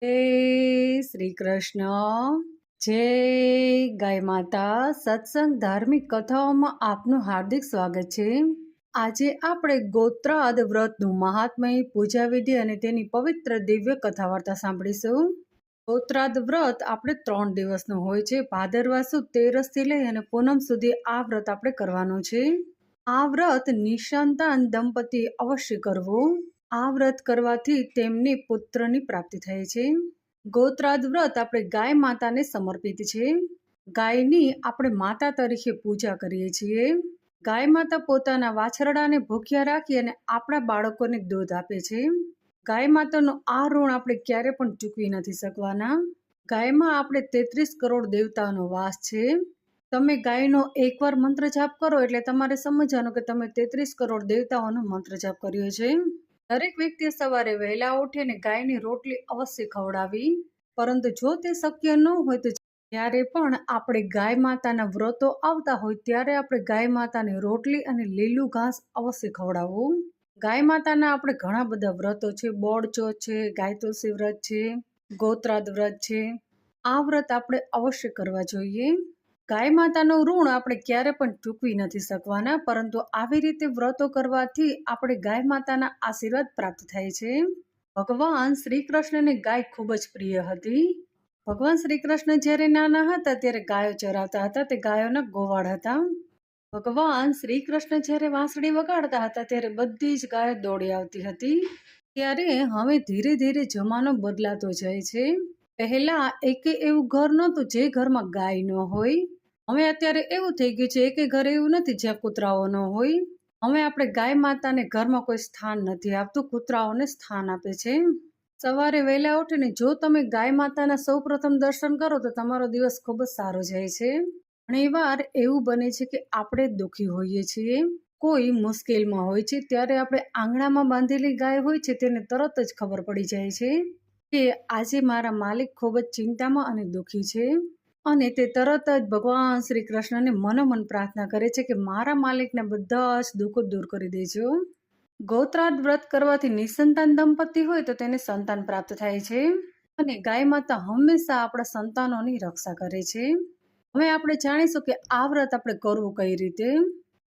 જય શ્રી કૃષ્ણ. જય ગાય માતા. સત્સંગ ધાર્મિક કથાઓમાં આપનું હાર્દિક સ્વાગત છે. આજે આપણે ગોત્રાદ વ્રતનું મહાત્મય, પૂજા વિધિ અને તેની પવિત્ર દિવ્ય કથા વાર્તા સાંભળીશું. ગોત્રાદ વ્રત આપણે 3 દિવસનું હોય છે. ભાદરવા સુદ 13 થી લઈ અને પૂનમ સુધી આ વ્રત આપણે કરવાનું છે. આ વ્રત નિસંતાન દંપતી અવશ્ય કરવું. આ વ્રત કરવાથી તેમને પુત્રની પ્રાપ્તિ થાય છે. ગોત્રાદ વ્રત આપણે ગાય માતાને સમર્પિત છે. ગાયની આપણે માતા તરીકે પૂજા કરીએ છીએ. ગાય માતા પોતાના વાછરડાને ભૂખ્યા રાખી અને આપણા બાળકોને દૂધ આપે છે. ગાય માતાનું આ ઋણ આપણે ક્યારે પણ ચૂકવી નથી શકવાના. ગાયમાં આપણે 33 કરોડ દેવતાઓનો વાસ છે. તમે ગાયનો એકવાર મંત્ર જાપ કરો એટલે તમારે સમજવાનું કે તમે 33 કરોડ દેવતાઓનો મંત્ર જાપ કર્યો છે. દરેક વ્યક્તિએ સવારે વહેલા ઉઠીને ગાયની રોટલી અવશ્ય ખવડાવી. પરંતુ જો તે શક્ય ન હોય તો જ્યારે પણ આપણે ગાય માતાના વ્રતો આવતા હોય ત્યારે આપણે ગાય માતાને રોટલી અને લીલું ઘાસ અવશ્ય ખવડાવવું. ગાય માતાના આપણે ઘણા બધા વ્રતો છે. બોળચોથ છે, ગાય તુલસી વ્રત છે, ગોત્રાદ વ્રત છે. આ વ્રત આપણે અવશ્ય કરવા જોઈએ. ગાય માતાનું ઋણ આપણે ક્યારે પણ ચૂકવી નથી શકવાના, પરંતુ આવી રીતે વ્રતો કરવાથી આપણે ગાય માતાના આશીર્વાદ પ્રાપ્ત થાય છે. ભગવાન શ્રી કૃષ્ણને ગાય ખૂબ જ પ્રિય હતી. ભગવાન શ્રી કૃષ્ણ જ્યારે નાના હતા ત્યારે ગાયો ચરાવતા હતા. તે ગાયોના ગોવાળ હતા. ભગવાન શ્રી કૃષ્ણ જ્યારે વાંસળી વગાડતા હતા ત્યારે બધી જ ગાયો દોડી આવતી હતી. ત્યારે હવે ધીરે ધીરે જમાનો બદલાતો જાય છે. પહેલા એકે એવું ઘર નહોતું જે ઘરમાં ગાય ન હોય. હવે અત્યારે એવું થઈ ગયું છે એકે ઘર એવું નથી જ્યાં કૂતરાઓ ન હોય. હવે આપણે ગાય માતાને ઘરમાં કોઈ સ્થાન નથી આપતું, કૂતરાઓને સ્થાન આપે છે. સવારે વહેલા ઉઠીને જો તમે ગાય માતાના સૌપ્રથમ દર્શન કરો તો તમારો દિવસ ખૂબ જ સારો જાય છે. ઘણીવાર એવું બને છે કે આપણે દુઃખી હોઈએ છીએ, કોઈ મુશ્કેલમાં હોય છે, ત્યારે આપણે આંગણામાં બાંધેલી ગાય હોય છે તેને તરત જ ખબર પડી જાય છે કે આજે મારા માલિક ખૂબ જ ચિંતામાં અને દુઃખી છે. અને તે તરત જ ભગવાન શ્રી કૃષ્ણને મનોમન પ્રાર્થના કરે છે કે મારા માલિકના બધા જ દુઃખો દૂર કરી દેજો. ગોત્રાદ વ્રત કરવાથી નિસંતાન દંપતી હોય તો તેને સંતાન પ્રાપ્ત થાય છે. અને ગાય માતા હંમેશા આપણા સંતાનોની રક્ષા કરે છે. હવે આપણે જાણીશું કે આ વ્રત આપણે કરવું કઈ રીતે.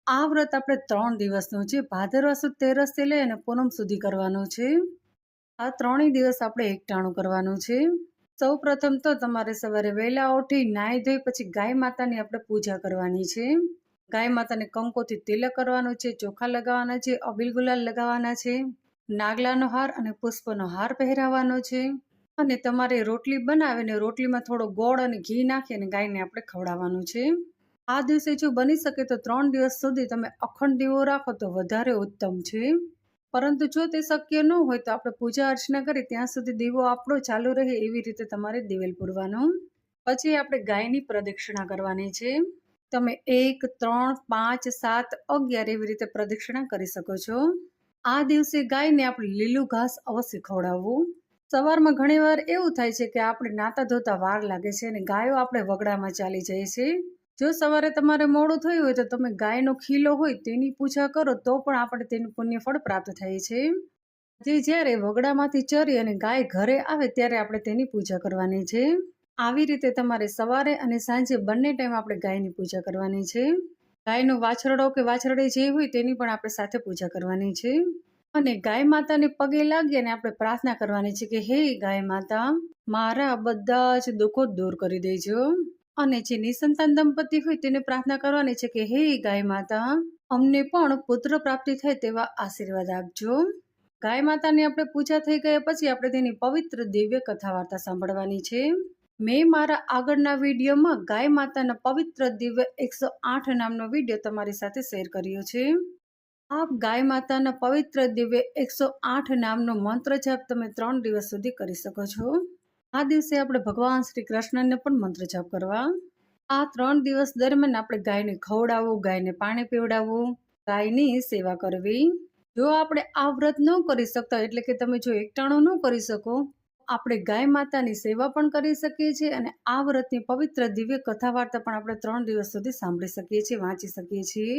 આ વ્રત આપણે 3 દિવસનું છે. ભાદરવા સુદ 13 થી લઈ અને પૂનમ સુધી કરવાનું છે. આ 3 દિવસ આપણે એકટાણું કરવાનું છે. સૌ પ્રથમ તો તમારે સવારે વહેલા ઉઠી નાહી ધોઈ પછી ગાય માતાની આપણે પૂજા કરવાની છે. ગાય માતાને કંકોથી તિલક કરવાનું છે, ચોખા લગાવવાના છે, અબીલ ગુલાલ લગાવવાના છે, નાગલાનો હાર અને પુષ્પનો હાર પહેરાવવાનો છે. અને તમારે રોટલી બનાવીને રોટલીમાં થોડો ગોળ અને ઘી નાખી અને ગાયને આપણે ખવડાવવાનું છે. આ દિવસે જો બની શકે તો 3 દિવસ સુધી તમે અખંડ દીવો રાખો તો વધારે ઉત્તમ છે. પરંતુ જો તે શક્ય ન હોય તો આપણે પૂજા અર્ચના કરી ત્યાં સુધી દીવો આપણો ચાલુ રહે એવી રીતે તમારે દિવેલ પૂરવાનો. પછી આપણે ગાયની પ્રદક્ષિણા કરવાની છે. તમે 1, 3, 5, 7, 11 એવી રીતે પ્રદક્ષિણા કરી શકો છો. આ દિવસે ગાયને આપણે લીલું ઘાસ અવશ્ય ખવડાવવું. સવારમાં ઘણીવાર એવું થાય છે કે આપણે નાતા ધોતા વાર લાગે છે અને ગાયો આપણે વગડામાં ચાલી જાય છે. જો સવારે તમારે મોડું થયું હોય તો તમે ગાયનો ખીલો હોય તેની પૂજા કરો તો પણ આપણે તેનું પુણ્ય ફળ પ્રાપ્ત થાય છે. જ્યારે વગડામાંથી ચરી અને ગાય ઘરે આવે ત્યારે આપણે તેની પૂજા કરવાની છે. આવી રીતે તમારે સવારે અને સાંજે બંને ટાઈમ આપણે ગાયની પૂજા કરવાની છે. ગાયનો વાછરડો કે વાછરડી જે હોય તેની પણ આપણે સાથે પૂજા કરવાની છે. અને ગાય માતાને પગે લાગી અને આપણે પ્રાર્થના કરવાની છે કે હે ગાય માતા, મારા બધા જ દુઃખો દૂર કરી દેજો. અને જે નિસંતાન દંપતી હોય તેને પ્રાર્થના કરવાની છે કે હે ગાય માતા, અમને પણ પુત્ર પ્રાપ્તિ થાય તેવા આશીર્વાદ આપજો. ગાય માતાની આપણે પૂજા થઈ ગયા પછી આપણે તેની પવિત્ર દિવ્ય કથા વાર્તા સાંભળવાની છે. મેં મારા આગળના વિડીયોમાં ગાય માતાના પવિત્ર દિવ્ય 108 નામનો વિડીયો તમારી સાથે શેર કર્યો છે. આપ ગાય માતાના પવિત્ર દિવ્ય 108 નામનો મંત્ર જાપ તમે 3 દિવસ સુધી કરી શકો છો. આ દિવસે આપણે ભગવાન શ્રી કૃષ્ણને પણ મંત્ર જાપ કરવા. આ 3 દિવસ દરમિયાન આપણે ગાયને ખવડાવવું, ગાયને પાણી પીવડાવવું, ગાયની સેવા કરવી. જો આપણે આ વ્રત ન કરી શકતા એટલે કે તમે જો એકટાણું ન કરી શકો, આપણે ગાય માતાની સેવા પણ કરી શકીએ છીએ અને આ વ્રતની પવિત્ર દિવ્ય કથા વાર્તા પણ આપણે 3 દિવસ સુધી સાંભળી શકીએ છીએ, વાંચી શકીએ છીએ.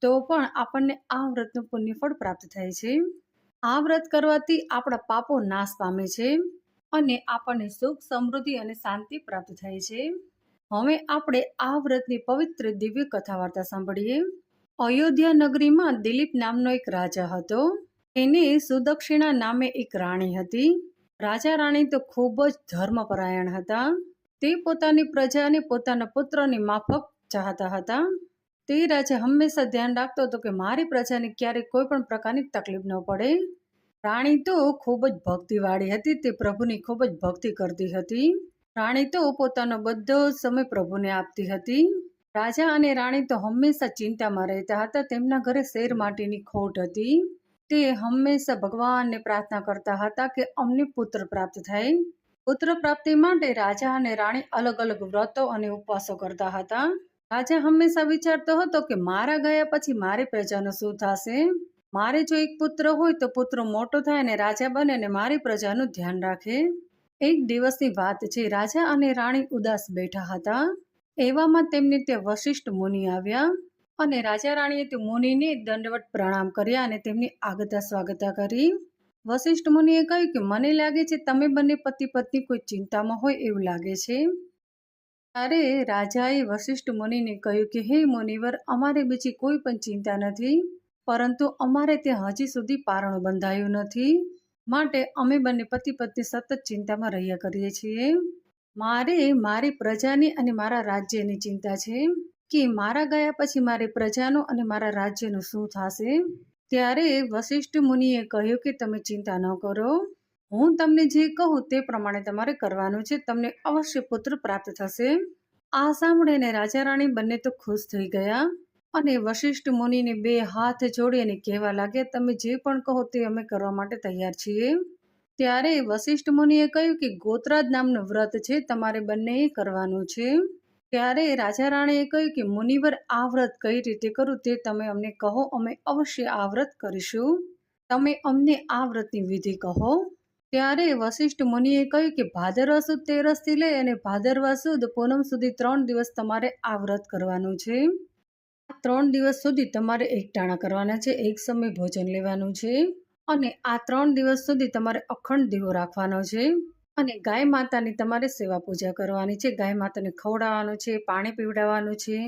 તો પણ આપણને આ વ્રતનું પુણ્ય ફળ પ્રાપ્ત થાય છે. આ વ્રત કરવાથી આપણા પાપો નાશ પામે છે. અને આપણને સુખ, સમૃદ્ધિ અને શાંતિ પ્રાપ્ત થાય છે. હવે આપણે આ વ્રતની પવિત્ર દિવ્ય કથા વાર્તા સાંભળીએ. અયોધ્યા નગરીમાં દિલીપ નામનો એક રાજા હતો. એને સુદક્ષિણા નામે એક રાણી હતી. રાજા રાણી તો ખૂબ જ ધર્મપરાયણ હતા. તે પોતાની પ્રજાને પોતાના પુત્રની માફક ચાહતા હતા. તે રાજા હંમેશા ધ્યાન રાખતો હતો કે મારી પ્રજાને ક્યારેય કોઈ પણ પ્રકારની તકલીફ ન પડે. રાણી તો ખૂબ જ ભક્તિવાળી હતી. તે પ્રભુની ખૂબ જ ભક્તિ કરતી હતી. રાણી તો પોતાનો બધો સમય પ્રભુને આપતી હતી. રાજા અને રાણી તો હંમેશા ચિંતામાં રહેતા હતા. તેમના ઘરે શેર માટીની ખોટ હતી. તે હંમેશા ભગવાનને પ્રાર્થના કરતા હતા કે અમને પુત્ર પ્રાપ્ત થાય. પુત્ર પ્રાપ્તિ માટે રાજા અને રાણી અલગ અલગ વ્રતો અને ઉપવાસો કરતા હતા. રાજા હંમેશા વિચારતો હતો કે મારા ગયા પછી મારી પ્રજાનું શું થશે. મારે જો એક પુત્ર હોય તો પુત્ર મોટો થાય અને રાજા બને અને મારી પ્રજાનું ધ્યાન રાખે. એક દિવસની વાત છે. રાજા અને રાણી ઉદાસ બેઠા હતા. એવામાં તેમને ત્યાં વશિષ્ઠ મુનિ આવ્યા અને રાજા રાણીએ તે મુનિને દંડવત પ્રણામ કર્યા અને તેમની આગતા સ્વાગતા કરી. વશિષ્ઠ મુનિએ કહ્યું કે મને લાગે છે તમે બંને પતિ પત્ની કોઈ ચિંતામાં હોય એવું લાગે છે. ત્યારે રાજાએ વશિષ્ઠ મુનિને કહ્યું કે હે મુનિવર, અમારે બીજી કોઈ પણ ચિંતા નથી, પરંતુ અમારે ત્યાં હજી સુધી પારણું બંધાયું નથી, માટે અમે બંને પતિ પત્ની સતત ચિંતામાં રહ્યા કરીએ છીએ. મારે મારી પ્રજાની અને મારા રાજ્યની ચિંતા છે કે મારા ગયા પછી મારી પ્રજાનું અને મારા રાજ્યનું શું થશે. ત્યારે વશિષ્ઠ મુનિએ કહ્યું કે તમે ચિંતા ન કરો, હું તમને જે કહું તે પ્રમાણે તમારે કરવાનું છે. તમને અવશ્ય પુત્ર પ્રાપ્ત થશે. આ સાંભળીને રાજા રાણી બંને તો ખુશ થઈ ગયા અને વશિષ્ઠ મુનિને બે હાથ જોડી અને કહેવા લાગ્યા તમે જે પણ કહો તે અમે કરવા માટે તૈયાર છીએ. ત્યારે વશિષ્ઠ મુનિએ કહ્યું કે ગોત્રાદ નામનું વ્રત છે, તમારે બંનેએ કરવાનું છે. ત્યારે રાજા રાણીએ કહ્યું કે મુનિવર, આ વ્રત કઈ રીતે કરું તે તમે અમને કહો, અમે અવશ્ય આ વ્રત કરીશું. તમે અમને આ વ્રતની વિધિ કહો. ત્યારે વશિષ્ઠ મુનિએ કહ્યું કે ભાદરવા સુદ 13થી લઈ અને ભાદરવા સુદ પૂનમ સુધી 3 દિવસ તમારે આ વ્રત કરવાનું છે. આ 3 દિવસ સુધી તમારે એકટાણા કરવાના છે, એક સમય ભોજન લેવાનું છે અને આ 3 દિવસ સુધી તમારે અખંડ દીવો રાખવાનો છે અને ગાય માતાની તમારે સેવા પૂજા કરવાની છે. ગાય માતાને ખવડાવવાનું છે, પાણી પીવડાવવાનું છે.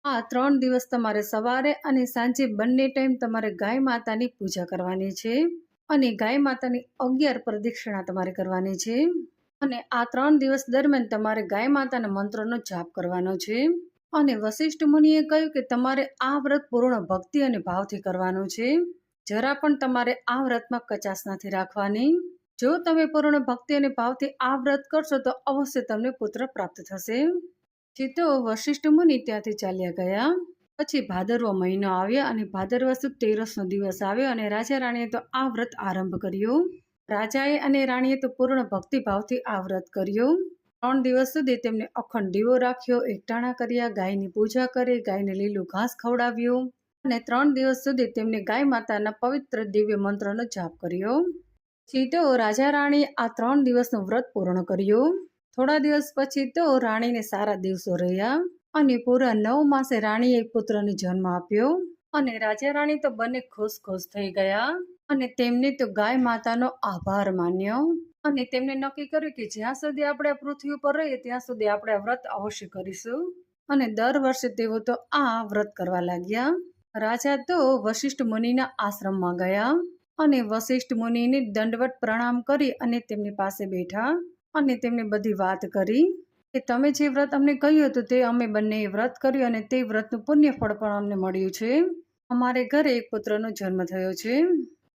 આ 3 દિવસ તમારે સવારે અને સાંજે બંને ટાઈમ તમારે ગાય માતાની પૂજા કરવાની છે અને ગાય માતાની 11 પ્રદક્ષિણા તમારે કરવાની છે અને આ 3 દિવસ દરમિયાન તમારે ગાય માતાના મંત્રનો જાપ કરવાનો છે. અને વશિષ્ઠ મુનિએ કહ્યું કે તમારે આ વ્રત પૂર્ણ ભક્તિ અને ભાવથી કરવાનું છે. જરા પણ તમારે આ વ્રતમાં કચાશ નથી રાખવાની. જો તમે પૂર્ણ ભક્તિ અને ભાવથી આ વ્રત કરશો તો અવશ્ય તમને પુત્ર પ્રાપ્ત થશે. પછી તો વશિષ્ઠ મુનિ ત્યાંથી ચાલ્યા ગયા. પછી ભાદરવો મહિનો આવ્યો અને ભાદરવા સુદ 13નો દિવસ આવ્યો અને રાજા રાણીએ તો આ વ્રત આરંભ કર્યું. રાજાએ અને રાણીએ તો પૂર્ણ ભક્તિભાવથી આ વ્રત કર્યું. 3 દિવસ સુધી તેમને અખંડ દીવો રાખ્યો, એકટાણા કર્યા, ગાયની પૂજા કરી, ગાયને લીલું ઘાસ ખવડાવ્યું અને 3 દિવસ સુધી તેમને ગાય માતાના પવિત્ર દિવ્ય મંત્રનો જાપ કર્યો. પછી તો રાજા રાણીએ આ 3 દિવસનું વ્રત પૂર્ણ કર્યું. થોડા દિવસ પછી તો રાણીને સારા દિવસો રહ્યા અને પૂરા 9 માસે રાણીએ એક પુત્રને જન્મ આપ્યો અને રાજા રાણી તો બંને ખુશ થઈ ગયા અને તેમને તો ગાય માતાનો આભાર માન્યો અને તેમને નક્કી કર્યું કે જ્યાં સુધી આપણે પૃથ્વી ઉપર રહીએ ત્યાં સુધી આપણે આ વ્રત અવશ્ય કરીશું અને દર વર્ષે તેઓ તો આ વ્રત કરવા લાગ્યા. રાજા તો વશિષ્ઠ મુનિના આશ્રમમાં ગયા અને વશિષ્ઠ મુનિને દંડવત પ્રણામ કરી અને તેમની પાસે બેઠા અને તેમને બધી વાત કરી કે તમે જે વ્રત અમને કહ્યું હતું તે અમે બંને વ્રત કર્યું અને તે વ્રતનું પુણ્ય ફળ પણ અમને મળ્યું છે. અમારે ઘરે એક પુત્રનો જન્મ થયો છે.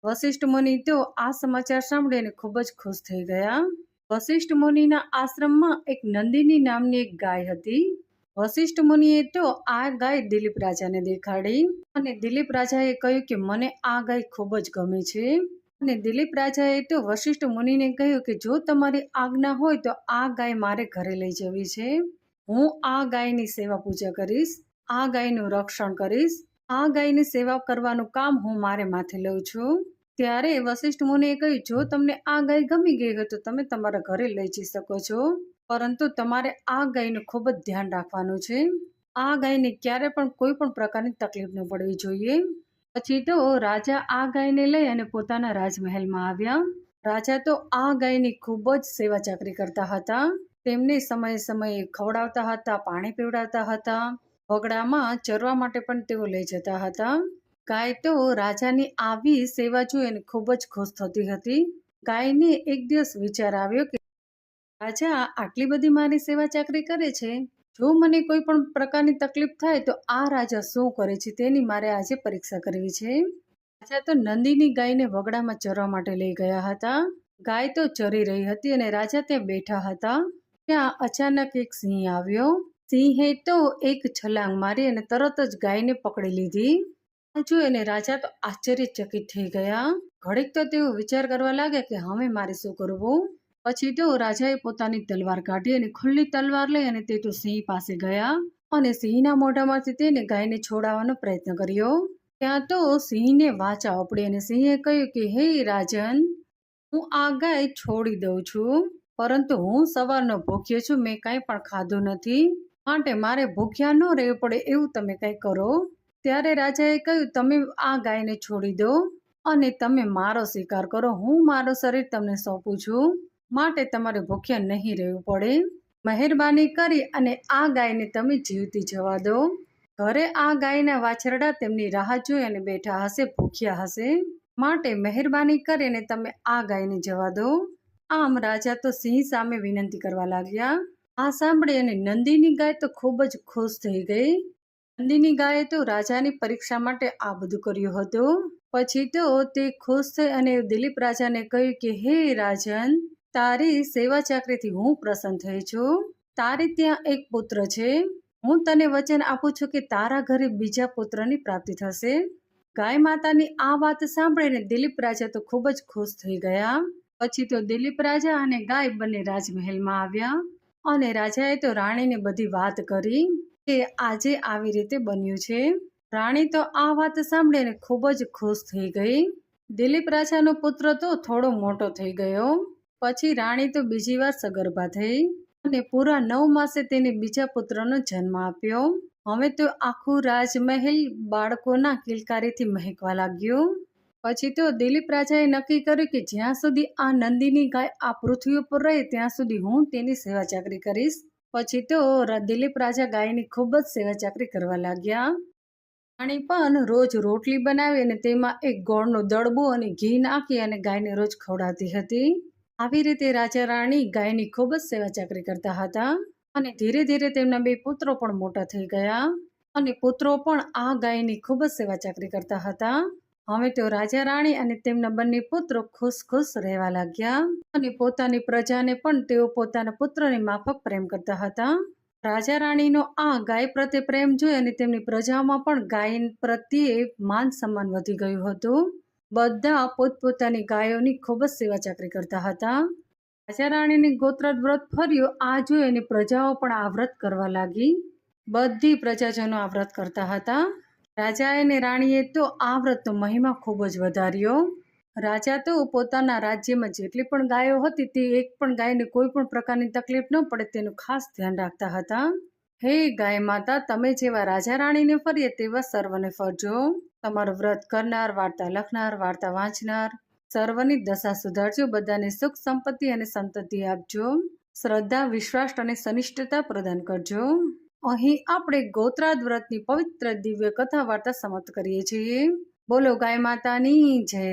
વશિષ્ઠ મુનિ તો આ સમાચાર સાંભળીને ખૂબ જ ખુશ થઈ ગયા. વશિષ્ઠ મુનિના આશ્રમમાં એક નંદિની નામની એક ગાય હતી. વશિષ્ઠ મુનિએ તો આ ગાય દિલીપ રાજાને દેખાડી અને દિલીપ રાજાએ કહ્યું કે મને આ ગાય ખૂબ જ ગમે છે અને દિલીપ રાજાએ તો વશિષ્ઠ મુનિને કહ્યું કે જો તમારી આજ્ઞા હોય તો આ ગાય મારે ઘરે લઈ જવી છે. હું આ ગાયની સેવા પૂજા કરીશ, આ ગાયનું રક્ષણ કરીશ, આ ગાયની સેવા કરવાનું કામ હું મારે માથે લઉં છું. ત્યારે વશિષ્ઠ મુનિએ કહ્યું જો તમને આ ગાય ગમી ગઈ હોય તો તમે તમારા ઘરે લઈ જઈ શકો છો, પરંતુ તમારે આ ગાયનું ખૂબ જ ધ્યાન રાખવાનું છે. આ ગાયને ક્યારે પણ કોઈ પણ પ્રકારની તકલીફ ન પડવી જોઈએ. પછી તો રાજા આ ગાયને લઈ અને પોતાના રાજમહેલમાં આવ્યા રાજા તો આ ગાયની ખૂબ જ સેવા ચાકરી કરતા હતા. તેમને સમયે સમયે ખવડાવતા હતા, પાણી પીવડાવતા હતા, વગડામાં ચરવા માટે પણ તેઓ લઈ જતા હતા. ગાય તો રાજાની આવી સેવા જોઈને ખૂબ જ ખુશ થતી હતી. ગાયને એક દિવસ વિચાર આવ્યો કે રાજા આટલી બધી મારી સેવા ચાકરી કરે છે, જો મને કોઈ પણ પ્રકારની તકલીફ થાય તો આ રાજા શું કરે છે તેની મારે આજે પરીક્ષા કરવી છે. રાજા તો નંદીની ગાયને વગડામાં ચરવા માટે લઈ ગયા હતા. ગાય તો ચરી રહી હતી અને રાજા ત્યાં બેઠા હતા. ત્યાં અચાનક એક સિંહ આવ્યો. સિંહે તો એક છલાંગ મારી અને તરત જ ગાયને પકડી લીધી. આ જોઈને રાજા તો આશ્ચર્યચકિત થઈ ગયા. ઘડીક તો તેઓ વિચાર કરવા લાગ્યા કે હવે મારે શું કરવું. પછી તો રાજાએ પોતાની તલવાર કાઢી અને ખુલ્લી તલવાર લઈ અને તે તો સિંહ પાસે ગયા અને સિંહના મોઢામાંથી તેને ગાયને છોડાવવાનો પ્રયત્ન કર્યો. ત્યાં તો સિંહને વાચા ઉપડી અને સિંહે કહ્યું કે હે રાજન, હું આ ગાય છોડી દઉં છું, પરંતુ હું સવારનો ભૂખ્યો છું, મેં કાંઈ પણ ખાધું નથી, માટે મારે ભૂખ્યા ન રહેવું પડે એવું તમે કંઈ કરો. ત્યારે રાજાએ કહ્યું, તમે આ ગાયને છોડી દો અને તમે મારો શિકાર કરો, હું મારું શરીર તમને સોંપું છું, માટે તમારે ભૂખ્યા નહીં રહેવું પડે. મહેરબાની કરી અને આ ગાયને તમે જીવતી જવા દો. ઘરે આ ગાયના વાછરડા તેમની રાહ જોઈ અને બેઠા હશે, ભૂખ્યા હશે, માટે મહેરબાની કરીને તમે આ ગાયને જવા દો. આમ રાજા તો સિંહ સામે વિનંતી કરવા લાગ્યા. આ સાંભળી અને નંદીની ગાય તો ખૂબ જ ખુશ થઈ ગઈ. નંદીની ગાયે તો રાજાની પરીક્ષા માટે આ બધું કર્યું હતું. પછી તો તે ખુશ થઈ અને દિલીપ રાજાને કહ્યું કે હે રાજન, તારી સેવા ચાકરીથી હું પ્રસન્ન થઈ છું. તારે ત્યાં એક પુત્ર છે. હું તને વચન આપું છું કે તારા ઘરે બીજા પુત્રની પ્રાપ્તિ થશે. ગાય માતાની આ વાત સાંભળીને દિલીપ રાજા તો ખૂબ જ ખુશ થઈ ગયા. પછી તો દિલીપ રાજા અને ગાય બંને રાજમહેલમાં આવ્યા અને રાજાએ તો રાણીને બધી વાત કરી કે આજે આવી રીતે બન્યું છે. રાણી તો આ વાત સાંભળીને ખૂબ જ ખુશ થઈ ગઈ. દિલીપ રાજાનો પુત્ર તો થોડો મોટો થઈ ગયો. પછી રાણી તો બીજી વાર સગર્ભા થઈ અને પૂરા 9 માસે તેને બીજા પુત્રનો જન્મ આપ્યો. હવે તો આખું રાજમહેલ બાળકોના કિલકારીથી મહેકવા લાગ્યું. પછી તો દિલીપ રાજાએ નક્કી કર્યું કે જ્યાં સુધી આ નંદીની ગાય આ પૃથ્વી ઉપર રહે ત્યાં સુધી હું તેની સેવા ચાકરી કરીશ. પછી તો દિલીપ રાજા ગાયની ખૂબ જ સેવા ચાકરી કરવા લાગ્યા. રાણી પણ રોજ રોટલી બનાવી અને તેમાં એક ગોળનો દડબો અને ઘી નાખી અને ગાયને રોજ ખવડાવતી હતી. આવી રીતે રાજા રાણી ગાયની ખૂબ જ સેવા ચાકરી કરતા હતા અને ધીરે ધીરે તેમના 2 પુત્રો પણ મોટા થઈ ગયા અને પુત્રો પણ આ ગાયની ખૂબ જ સેવા ચાકરી કરતા હતા. હવે તો રાજા રાણી અને તેમના બંને પુત્રો ખુશ ખુશ રહેવા લાગ્યા અને પોતાની પ્રજાને પણ તેઓ પોતાના પુત્રની માફક પ્રેમ કરતા હતા. રાજા રાણીનો આ ગાય પ્રત્યે પ્રેમ જોઈ અને તેમની પ્રજામાં પણ ગાય પ્રત્યે માન સન્માન વધી ગયું હતું. બધા પોતપોતાની ગાયોની ખૂબ જ સેવા ચાકરી કરતા હતા. રાજા રાણીની ગોત્રાદ વ્રત ફર્યું આ જોઈ અને પ્રજાઓ પણ આ વ્રત કરવા લાગી. બધી પ્રજાજનો આ વ્રત કરતા હતા. રાજાએ અને રાણીએ તો આ વ્રતનો મહિમા ખૂબ જ વધાર્યો. રાજા તો પોતાના રાજ્યમાં જેટલી પણ ગાયો હતી તે એક પણ ગાયને કોઈ પણ પ્રકારની તકલીફ ન પડે તેનું ખાસ ધ્યાન રાખતા હતા. હે ગાય માતા, તમે જેવા રાજા રાણીને ફરીએ તેવા સર્વને ફરજો. તમારું વ્રત કરનાર, વાર્તા લખનાર, વાર્તા વાંચનાર સર્વની દશા સુધારજો. બધાને સુખ સંપત્તિ અને સંતતિ આપજો. શ્રદ્ધા, વિશ્વાસ અને સનિષ્ઠતા પ્રદાન કરજો. અહીં આપણે ગોત્રાદ વ્રતની પવિત્ર દિવ્ય કથા વાર્તા સમાપ્ત કરીએ છીએ. બોલો ગાય માતાની જય.